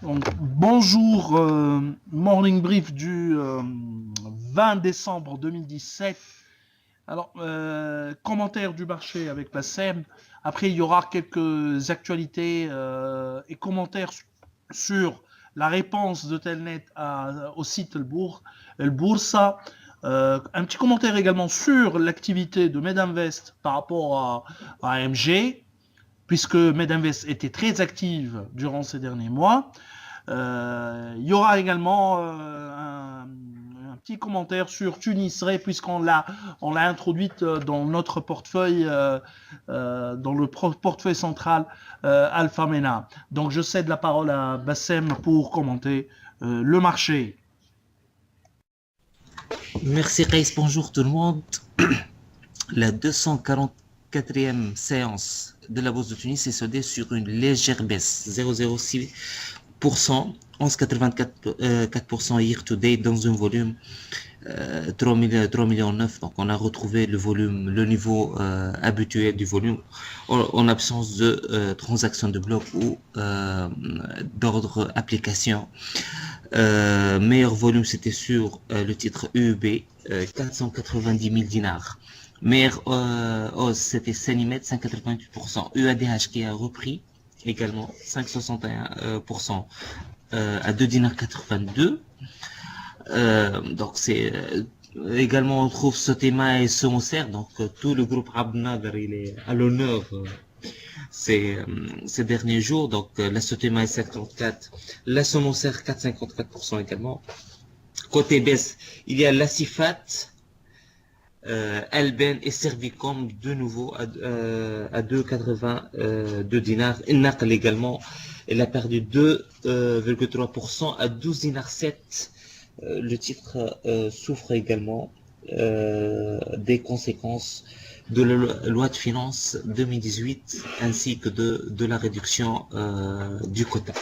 Donc, bonjour, morning brief du 20 décembre 2017. Alors, commentaire du marché avec Bassem. Après, il y aura quelques actualités et commentaires sur la réponse de Telnet au site El Boursa. Un petit commentaire également sur l'activité de Medinvest par rapport à AMG, puisque Medinvest était très active durant ces derniers mois. Il y aura également un petit commentaire sur Tunis Ray, puisqu'on l'a introduite dans notre portefeuille, dans le portefeuille central Alpha Mena. Donc je cède la parole à Bassem pour commenter le marché. Merci Reis, bonjour tout le monde. La 244e séance de la Bourse de Tunis est soldée sur une légère baisse, 0,06%, 11,84% year to date dans un volume 3 millions 9. Donc on a retrouvé le volume, le niveau habituel du volume en absence de transactions de bloc ou d'ordre application. Meilleur volume, c'était sur le titre UEB, 490 000 dinars. Meilleure hausse, c'était Cenimed, 5,88%. UADH qui a repris également 5,61% à 2 dinars 82. Donc c'est également on trouve Sotema et Somoser, donc tout le groupe Abnader il est à l'honneur ces derniers jours. Donc la Sotema est 54, la Somoser 4,54% également. Côté baisse, il y a la Sifat, Alben et Servicom de nouveau à 2,82 dinars. Naql également, elle a perdu 2,3% à 12 dinars 7. Le titre souffre également des conséquences de la loi de finances 2018 ainsi que de la réduction du quota.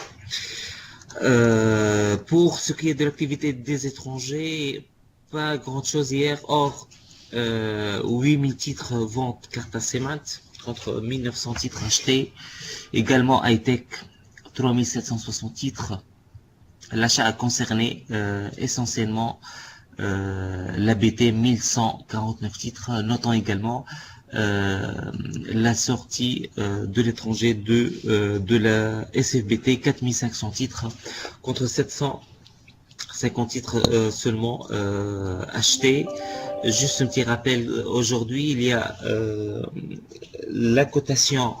Pour ce qui est de l'activité des étrangers, pas grand chose hier. Or, 8000 titres vente Carta Semant contre 1900 titres achetés. Également Hightech, 3760 titres. L'achat a concerné essentiellement l'ABT, 1149 titres. Notons également la sortie de l'étranger de la SFBT, 4500 titres contre 750 titres seulement achetés. Juste un petit rappel, aujourd'hui il y a la cotation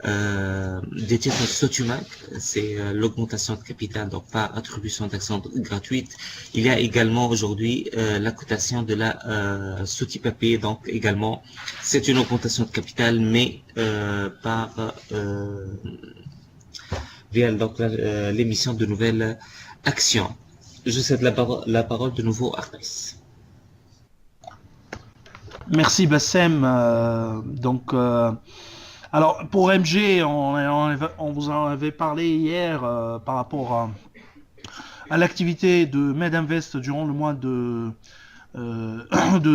des titres Sotumac, c'est l'augmentation de capital, donc pas attribution d'actions gratuites. Il y a également aujourd'hui la cotation de la Soti Papier, donc également c'est une augmentation de capital, mais par via donc l'émission de nouvelles actions. Je cède la parole de nouveau à Arnaïs. Merci Bassem. Alors pour MG, on vous en avait parlé hier par rapport à l'activité de Medinvest durant le mois de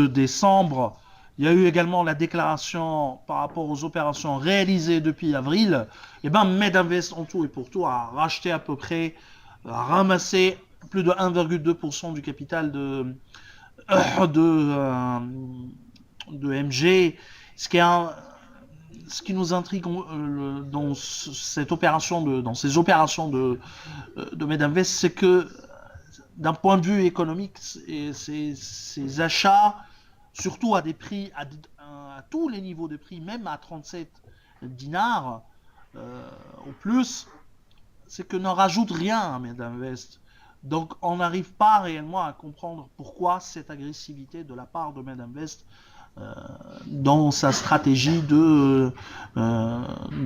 décembre. Il y a eu également la déclaration par rapport aux opérations réalisées depuis avril. Et ben Medinvest en tout et pour tout a racheté à peu près, a ramassé plus de 1,2% du capital de, euh, de MG, ce qui est ce qui nous intrigue dans cette opération dans ces opérations de Medinvest, c'est que d'un point de vue économique, ces achats, surtout à des prix, à tous les niveaux de prix, même à 37 dinars au plus, c'est que n'en rajoute rien à Medinvest. Donc on n'arrive pas réellement à comprendre pourquoi cette agressivité de la part de Medinvest dans sa stratégie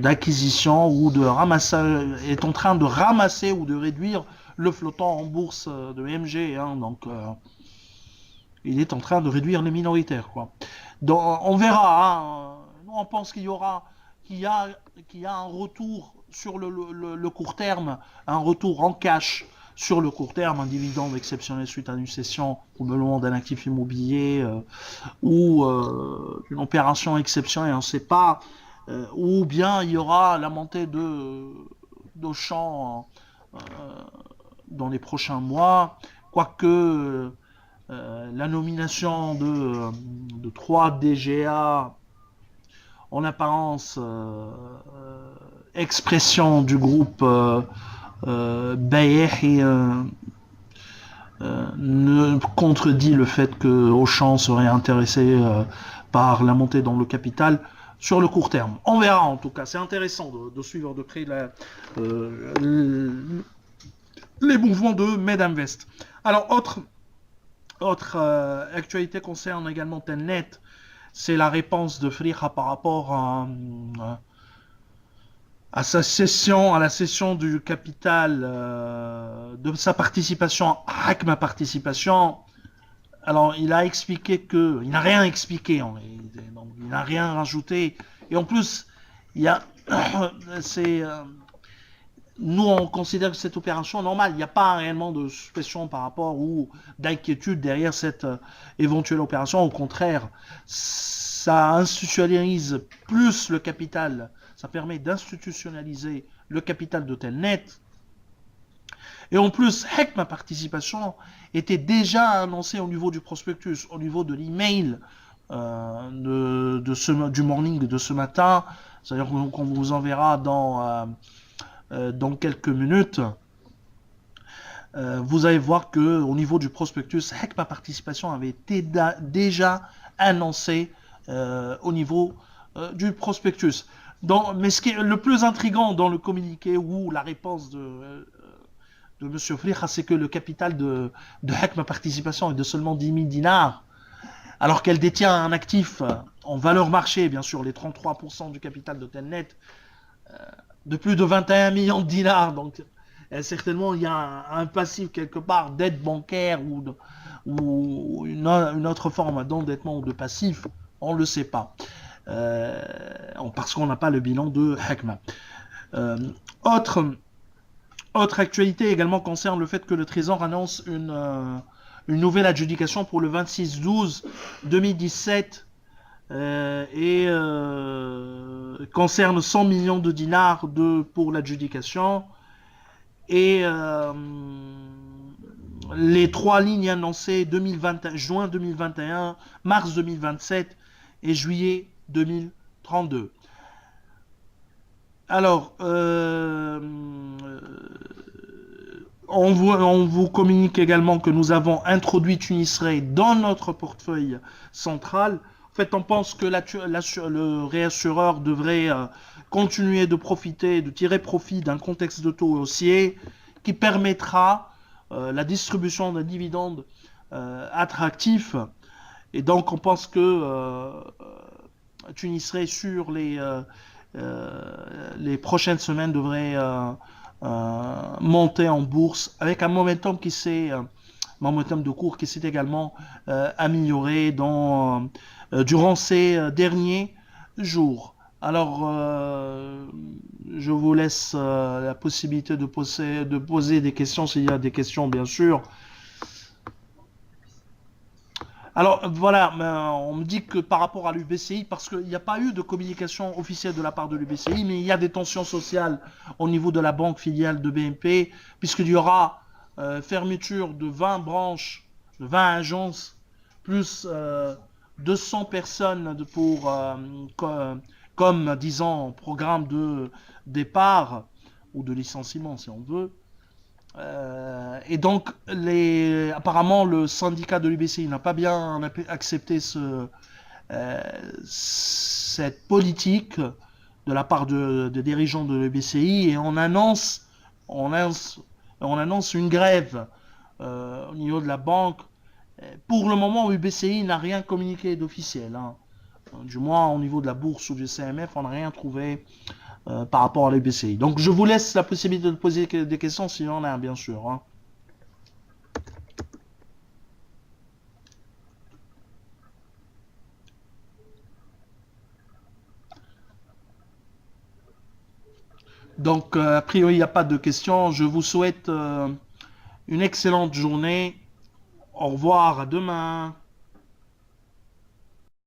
d'acquisition ou de ramassage, est en train de ramasser ou de réduire le flottant en bourse de MG. Hein, donc, il est en train de réduire les minoritaires. Quoi. Donc, on verra. Hein, nous, on pense qu'il y a un retour sur le court terme, un retour en cash sur le court terme, un dividende exceptionnel suite à une cession probablement d'un actif immobilier ou une opération exceptionnelle, on ne sait pas, ou bien il y aura la montée d'Auchan dans les prochains mois, quoique la nomination de 3 DGA en apparence expression du groupe Bayehi ne contredit le fait que Auchan serait intéressé par la montée dans le capital sur le court terme. On verra en tout cas, c'est intéressant de suivre de près les mouvements de Medinvest. Alors, autre actualité concerne également Telnet, c'est la réponse de Friha par rapport à sa cession, à la cession du capital, de sa participation à ma participation. Alors, il a expliqué que, il n'a rien expliqué, donc, il n'a rien rajouté. Et en plus, il y a, c'est, nous, on considère que cette opération est normale. Il n'y a pas réellement de suspicion par rapport ou d'inquiétude derrière cette éventuelle opération. Au contraire, ça institutionnalise plus le capital. Ça permet d'institutionnaliser le capital de Telnet. Et en plus, ma participation était déjà annoncée au niveau du prospectus, au niveau de l'email du morning de ce matin. C'est-à-dire qu'on vous enverra dans quelques minutes. Vous allez voir que au niveau du prospectus, ma participation avait été déjà annoncée au niveau du prospectus. Mais ce qui est le plus intriguant dans le communiqué ou la réponse de M. Friha, c'est que le capital de ma participation est de seulement 10 000 dinars, alors qu'elle détient un actif en valeur marché, bien sûr, les 33% du capital de Telnet, de plus de 21 millions de dinars. Donc, certainement, il y a un passif quelque part d'aide bancaire ou une autre forme d'endettement ou de passif. On ne le sait pas. Parce qu'on n'a pas le bilan de Hekma. Autre actualité également concerne le fait que le Trésor annonce une nouvelle adjudication pour le 26-12-2017 et concerne 100 millions de dinars pour l'adjudication. Et les 3 lignes annoncées juin 2021, mars 2027 et juillet 2032. Alors, on vous communique également que nous avons introduit Tunisray dans notre portefeuille central. En fait, on pense que le réassureur devrait continuer de tirer profit d'un contexte de taux haussier qui permettra la distribution d'un dividende attractif. Et donc, on pense que Tunisray sur les prochaines semaines devrait monter en bourse avec un momentum de cours qui s'est également amélioré durant ces derniers jours. Alors, je vous laisse la possibilité de poser des questions s'il y a des questions, bien sûr. Alors voilà, on me dit que par rapport à l'UBCI, parce qu'il n'y a pas eu de communication officielle de la part de l'UBCI, mais il y a des tensions sociales au niveau de la banque filiale de BNP, puisqu'il y aura fermeture de 20 branches, de 20 agences, plus 200 personnes comme disons, programme de départ ou de licenciement si on veut. Et donc, apparemment, le syndicat de l'UBCI n'a pas bien accepté cette politique de la part des dirigeants de l'UBCI et on annonce une grève au niveau de la banque. Pour le moment, l'UBCI n'a rien communiqué d'officiel. Du moins, au niveau de la bourse ou du CMF, on n'a rien trouvé par rapport à l'UBCI. Donc je vous laisse la possibilité de poser des questions s'il y en a, bien sûr. Donc a priori il n'y a pas de questions. Je vous souhaite une excellente journée. Au revoir, à demain.